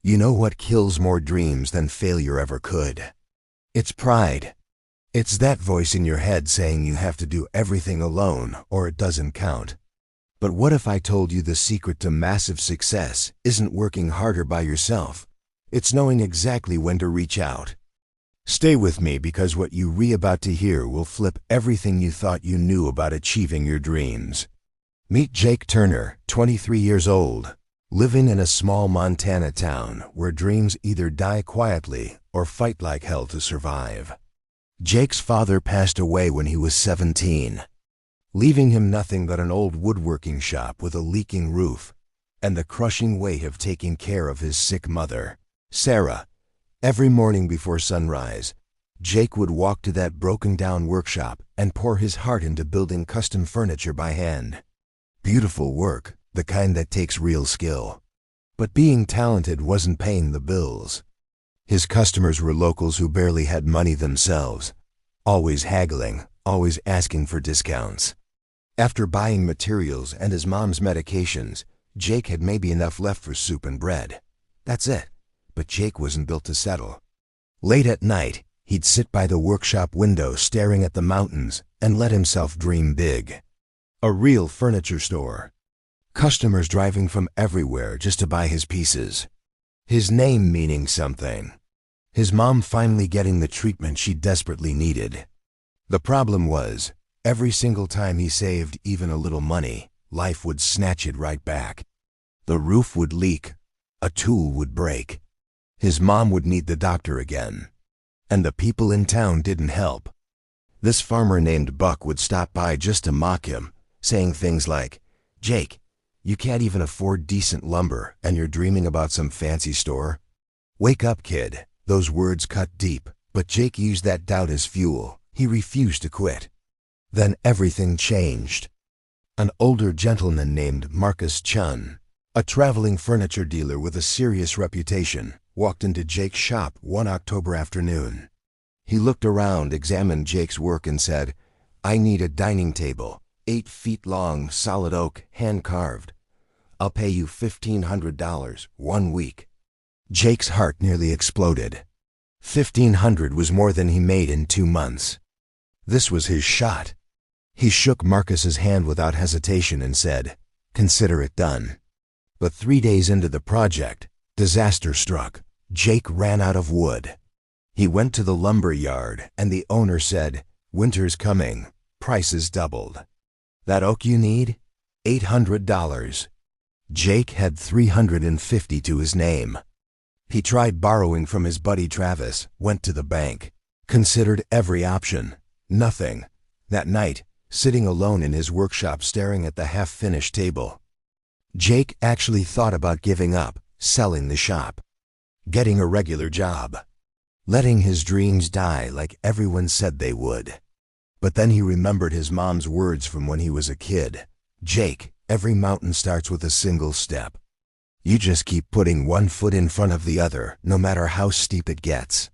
You know what kills more dreams than failure ever could? It's pride. It's that voice in your head saying you have to do everything alone or it doesn't count. But what if I told you the secret to massive success isn't working harder by yourself? It's knowing exactly when to reach out. Stay with me because what you're about to hear will flip everything you thought you knew about achieving your dreams. Meet Jake Turner, 23 years old, living in a small Montana town where dreams either die quietly or fight like hell to survive. Jake's father passed away when he was 17, leaving him nothing but an old woodworking shop with a leaking roof and the crushing weight of taking care of his sick mother, Sarah. Every morning before sunrise, Jake would walk to that broken-down workshop and pour his heart into building custom furniture by hand. Beautiful work, the kind that takes real skill. But being talented wasn't paying the bills. His customers were locals who barely had money themselves, always haggling, always asking for discounts. After buying materials and his mom's medications, Jake had maybe enough left for soup and bread. That's it. But Jake wasn't built to settle. Late at night, he'd sit by the workshop window staring at the mountains and let himself dream big. A real furniture store. Customers driving from everywhere just to buy his pieces. His name meaning something. His mom finally getting the treatment she desperately needed. The problem was, every single time he saved even a little money, life would snatch it right back. The roof would leak. A tool would break. His mom would need the doctor again. And the people in town didn't help. This farmer named Buck would stop by just to mock him, saying things like, "Jake, you can't even afford decent lumber and you're dreaming about some fancy store? Wake up, kid." Those words cut deep, but Jake used that doubt as fuel. He refused to quit. Then everything changed. An older gentleman named Marcus Chun, a traveling furniture dealer with a serious reputation, walked into Jake's shop one October afternoon. He looked around, examined Jake's work and said, "I need a dining table, 8 feet long, solid oak, hand-carved. I'll pay you $1,500, 1 week." Jake's heart nearly exploded. $1,500 was more than he made in 2 months. This was his shot. He shook Marcus's hand without hesitation and said, "Consider it done." But 3 days into the project, disaster struck. Jake ran out of wood. He went to the lumber yard and the owner said, "Winter's coming, prices doubled. That oak you need? $800. Jake had $350 to his name. He tried borrowing from his buddy Travis, went to the bank, considered every option. Nothing. That night, sitting alone in his workshop staring at the half-finished table, Jake actually thought about giving up, selling the shop, getting a regular job, letting his dreams die like everyone said they would. But then he remembered his mom's words from when he was a kid. "Jake, every mountain starts with a single step. You just keep putting one foot in front of the other, no matter how steep it gets."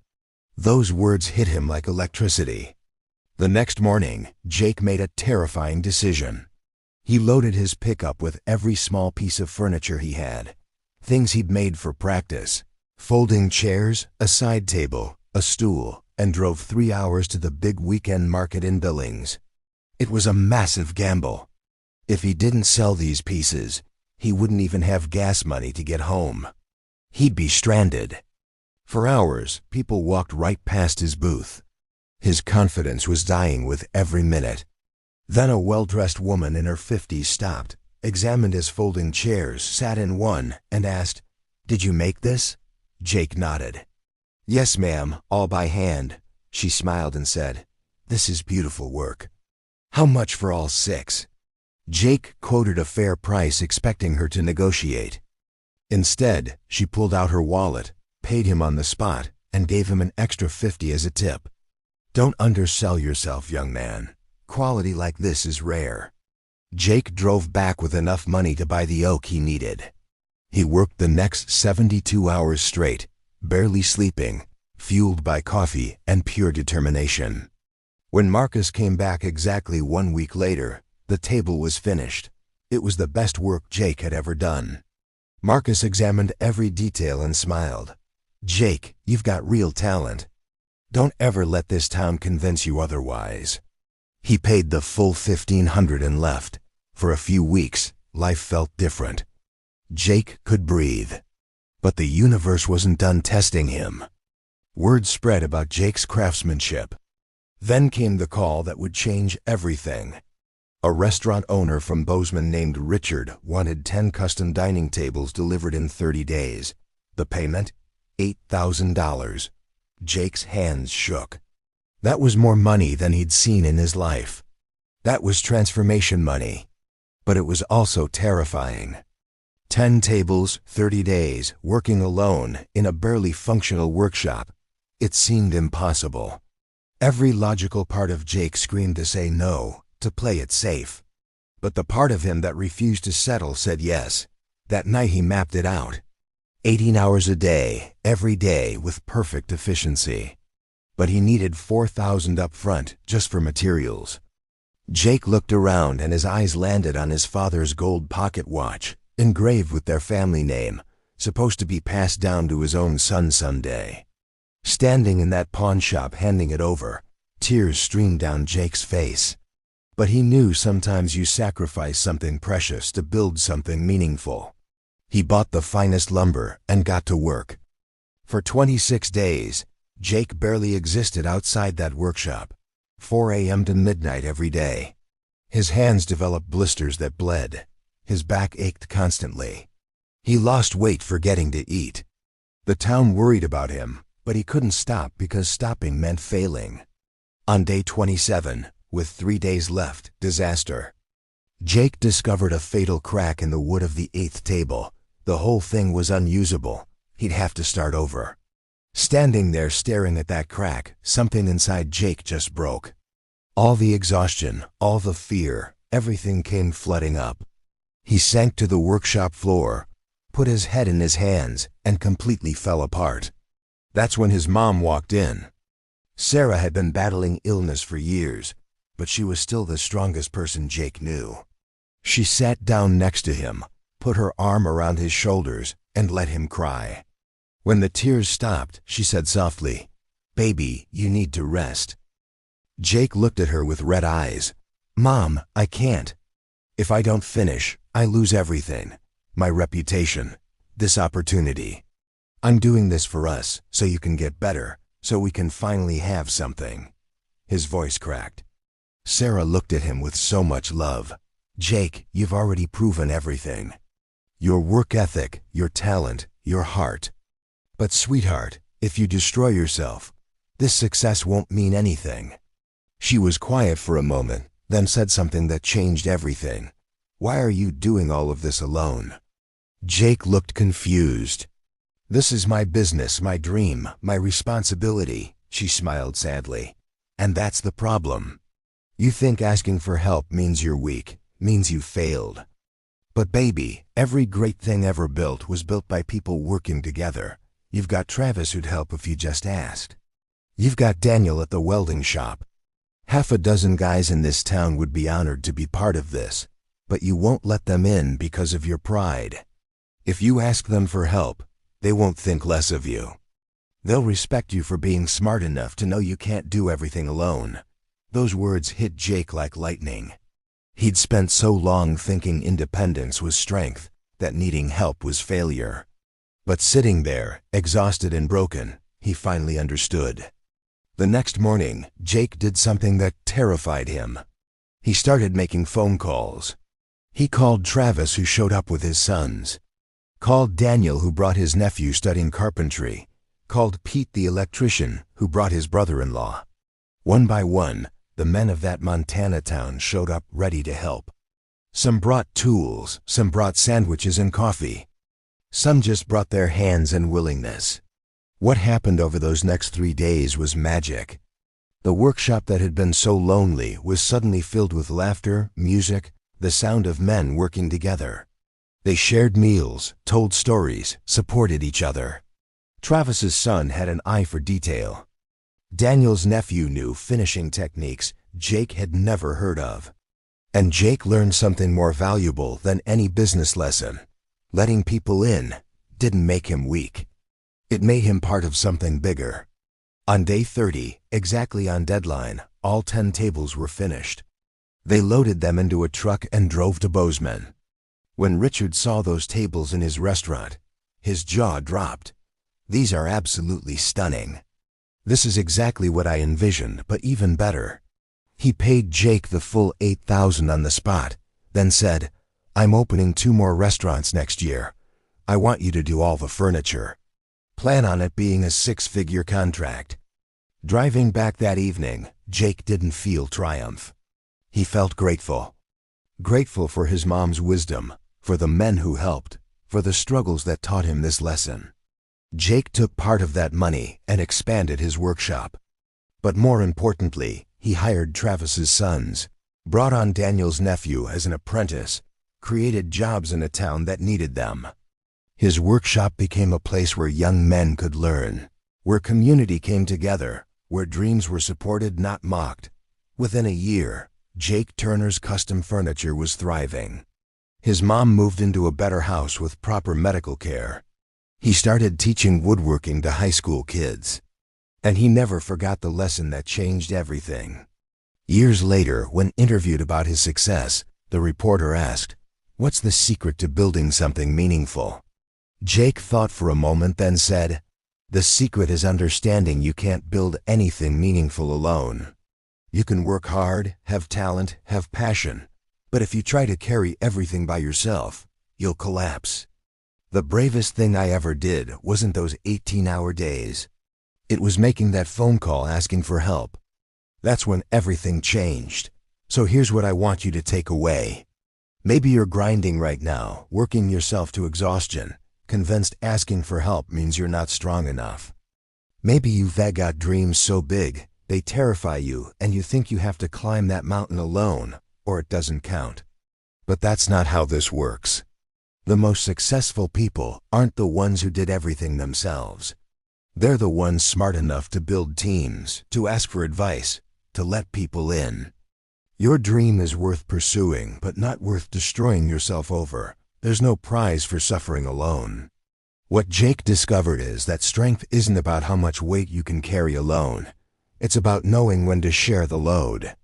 Those words hit him like electricity. The next morning, Jake made a terrifying decision. He loaded his pickup with every small piece of furniture he had, things he'd made for practice, folding chairs, a side table, a stool, and drove 3 hours to the big weekend market in Billings. It was a massive gamble. If he didn't sell these pieces, he wouldn't even have gas money to get home. He'd be stranded. For hours, people walked right past his booth. His confidence was dying with every minute. Then a well-dressed woman in her 50s stopped, examined his folding chairs, sat in one, and asked, "Did you make this?" Jake nodded. "Yes, ma'am, all by hand." She smiled and said, "This is beautiful work. How much for all 6? Jake quoted a fair price, expecting her to negotiate. Instead, she pulled out her wallet, paid him on the spot, and gave him an extra $50 as a tip. Don't undersell yourself, young man. Quality like this is rare. Jake drove back with enough money to buy the oak he needed. He worked the next 72 hours straight, barely sleeping, fueled by coffee and pure determination. When Marcus came back exactly 1 week later, the table was finished. It was the best work Jake had ever done. Marcus examined every detail and smiled. "Jake, you've got real talent. Don't ever let this town convince you otherwise." He paid the full $1,500 and left. For a few weeks, life felt different. Jake could breathe. But the universe wasn't done testing him. Word spread about Jake's craftsmanship. Then came the call that would change everything. A restaurant owner from Bozeman named Richard wanted 10 custom dining tables delivered in 30 days. The payment? $8,000. Jake's hands shook. That was more money than he'd seen in his life. That was transformation money. But it was also terrifying. 10 tables, 30 days, working alone in a barely functional workshop. It seemed impossible. Every logical part of Jake screamed to say no, to play it safe. But the part of him that refused to settle said yes. That night he mapped it out. 18 hours a day, every day, with perfect efficiency. But he needed $4,000 up front just for materials. Jake looked around and his eyes landed on his father's gold pocket watch, engraved with their family name, supposed to be passed down to his own son someday. Standing in that pawn shop handing it over, tears streamed down Jake's face. But he knew sometimes you sacrifice something precious to build something meaningful. He bought the finest lumber and got to work. For 26 days, Jake barely existed outside that workshop, 4 a.m. to midnight every day. His hands developed blisters that bled. His back ached constantly. He lost weight forgetting to eat. The town worried about him, but he couldn't stop because stopping meant failing. On day 27, with 3 days left, disaster. Jake discovered a fatal crack in the wood of the 8th table. The whole thing was unusable. He'd have to start over. Standing there staring at that crack, something inside Jake just broke. All the exhaustion, all the fear, everything came flooding up. He sank to the workshop floor, put his head in his hands, and completely fell apart. That's when his mom walked in. Sarah had been battling illness for years, but she was still the strongest person Jake knew. She sat down next to him, put her arm around his shoulders, and let him cry. When the tears stopped, she said softly, "Baby, you need to rest." Jake looked at her with red eyes. "Mom, I can't. If I don't finish, I lose everything. My reputation, this opportunity. I'm doing this for us, so you can get better, so we can finally have something." His voice cracked. Sarah looked at him with so much love. "Jake, you've already proven everything. Your work ethic, your talent, your heart. But sweetheart, if you destroy yourself, this success won't mean anything." She was quiet for a moment, then said something that changed everything. "Why are you doing all of this alone?" Jake looked confused. "This is my business, my dream, my responsibility," she smiled sadly. "And that's the problem. You think asking for help means you're weak, means you failed. But baby, every great thing ever built was built by people working together. You've got Travis who'd help if you just asked. You've got Daniel at the welding shop. Half a dozen guys in this town would be honored to be part of this, but you won't let them in because of your pride. If you ask them for help, they won't think less of you. They'll respect you for being smart enough to know you can't do everything alone." Those words hit Jake like lightning. He'd spent so long thinking independence was strength, that needing help was failure. But sitting there, exhausted and broken, he finally understood. The next morning, Jake did something that terrified him. He started making phone calls. He called Travis, who showed up with his sons. Called Daniel, who brought his nephew studying carpentry. Called Pete the electrician, who brought his brother-in-law. One by one, the men of that Montana town showed up ready to help. Some brought tools, some brought sandwiches and coffee. Some just brought their hands and willingness. What happened over those next 3 days was magic. The workshop that had been so lonely was suddenly filled with laughter, music, the sound of men working together. They shared meals, told stories, supported each other. Travis's son had an eye for detail. Daniel's nephew knew finishing techniques Jake had never heard of. And Jake learned something more valuable than any business lesson. Letting people in didn't make him weak. It made him part of something bigger. On day 30, exactly on deadline, all 10 tables were finished. They loaded them into a truck and drove to Bozeman. When Richard saw those tables in his restaurant, his jaw dropped. These are absolutely stunning. This is exactly what I envisioned, but even better. He paid Jake the full $8,000 on the spot, then said, "I'm opening 2 more restaurants next year. I want you to do all the furniture. Plan on it being a 6-figure contract." Driving back that evening, Jake didn't feel triumph. He felt grateful. Grateful for his mom's wisdom, for the men who helped, for the struggles that taught him this lesson. Jake took part of that money and expanded his workshop. But more importantly, he hired Travis's sons, brought on Daniel's nephew as an apprentice, created jobs in a town that needed them. His workshop became a place where young men could learn, where community came together, where dreams were supported, not mocked. Within a year, Jake Turner's custom furniture was thriving. His mom moved into a better house with proper medical care. He started teaching woodworking to high school kids. And he never forgot the lesson that changed everything. Years later, when interviewed about his success, the reporter asked, "What's the secret to building something meaningful?" Jake thought for a moment, then said, "The secret is understanding you can't build anything meaningful alone. You can work hard, have talent, have passion, but if you try to carry everything by yourself, you'll collapse." The bravest thing I ever did wasn't those 18-hour days. It was making that phone call asking for help. That's when everything changed. So here's what I want you to take away. Maybe you're grinding right now, working yourself to exhaustion, convinced asking for help means you're not strong enough. Maybe you've got dreams so big, they terrify you and you think you have to climb that mountain alone, or it doesn't count. But that's not how this works. The most successful people aren't the ones who did everything themselves. They're the ones smart enough to build teams, to ask for advice, to let people in. Your dream is worth pursuing, but not worth destroying yourself over. There's no prize for suffering alone. What Jake discovered is that strength isn't about how much weight you can carry alone. It's about knowing when to share the load.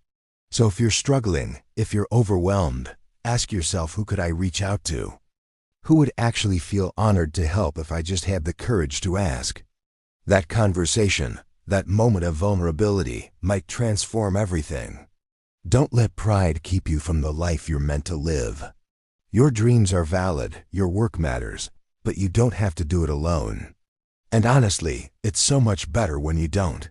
So if you're struggling, if you're overwhelmed, ask yourself, who could I reach out to? Who would actually feel honored to help if I just had the courage to ask? That conversation, that moment of vulnerability, might transform everything. Don't let pride keep you from the life you're meant to live. Your dreams are valid, your work matters, but you don't have to do it alone. And honestly, it's so much better when you don't.